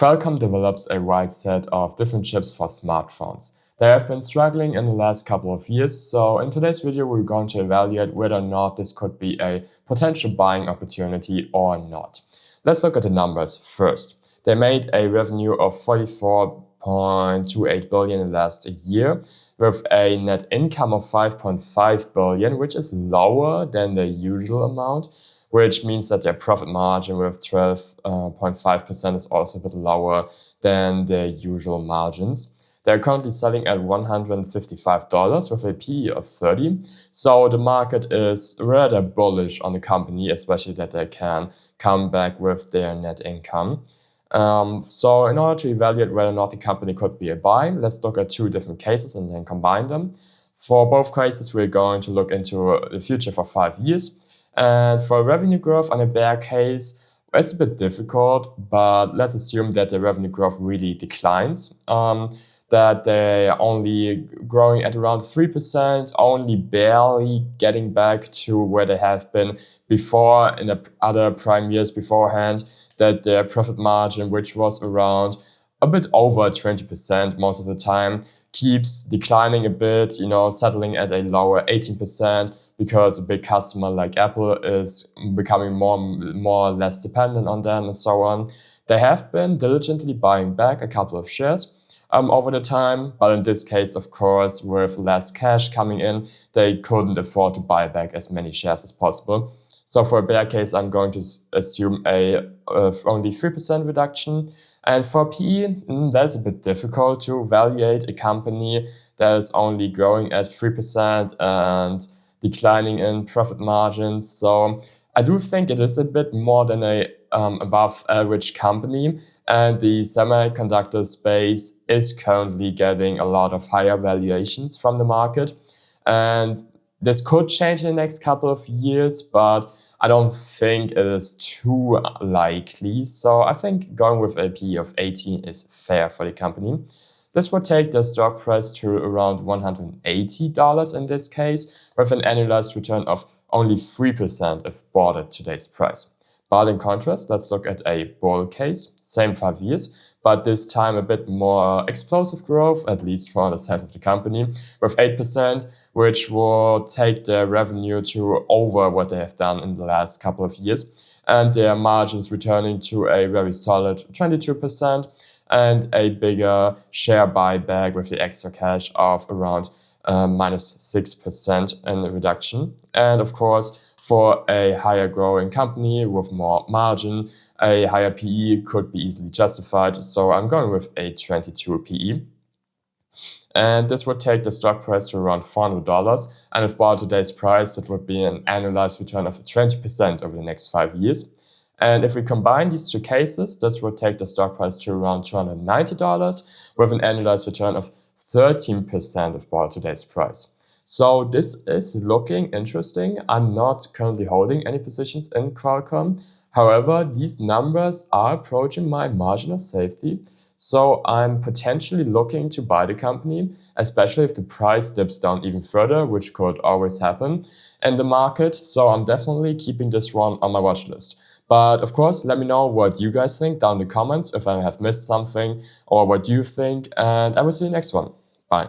Qualcomm develops a wide set of different chips for smartphones. They have been struggling in the last couple of years, so in today's video we're going to evaluate whether or not this could be a potential buying opportunity or not. Let's look at the numbers first. They made a revenue of 44.28 billion last year, with a net income of 5.5 billion, which is lower than the usual amount, which means that their profit margin with 12.5% is also a bit lower than the usual margins. They're currently selling at $155 with a PE of 30. So the market is rather bullish on the company, especially that they can come back with their net income. So in order to evaluate whether or not the company could be a buy, let's look at two different cases and then combine them. For both cases, we're going to look into the future for 5 years. And for revenue growth on a bear case, it's a bit difficult, but let's assume that the revenue growth really declines. That they're only growing at around 3%, only barely getting back to where they have been before in the other prime years beforehand, that their profit margin, which was around a bit over 20% most of the time, keeps declining a bit, settling at a lower 18%, because a big customer like Apple is becoming more or less dependent on them and so on. They have been diligently buying back a couple of shares over the time, but in this case, of course, with less cash coming in, they couldn't afford to buy back as many shares as possible. So for a bear case, I'm going to assume a only 3% reduction. And for PE, that's a bit difficult to evaluate a company that is only growing at 3% and declining in profit margins. So I do think it is a bit more than a above average company, and the semiconductor space is currently getting a lot of higher valuations from the market. And this could change in the next couple of years, but I don't think it is too likely. So I think going with a PE of 18 is fair for the company. This would take the stock price to around $180 in this case, with an annualized return of only 3% if bought at today's price. But in contrast, let's look at a bull case, same 5 years, but this time a bit more explosive growth, at least for the size of the company, with 8%, which will take their revenue to over what they have done in the last couple of years, and their margins returning to a very solid 22%, and a bigger share buyback with the extra cash of around minus 6% in the reduction. And of course, for a higher growing company with more margin, a higher PE could be easily justified. So I'm going with a 22 PE. And this would take the stock price to around $400. And if bought at today's price, that would be an annualized return of 20% over the next 5 years. And if we combine these two cases, this would take the stock price to around $290 with an annualized return of 13% if bought at today's price. So this is looking interesting. I'm not currently holding any positions in Qualcomm. However, these numbers are approaching my margin of safety. So I'm potentially looking to buy the company, especially if the price dips down even further, which could always happen in the market. So I'm definitely keeping this one on my watch list. But of course, let me know what you guys think down in the comments, if I have missed something or what you think, and I will see you next one.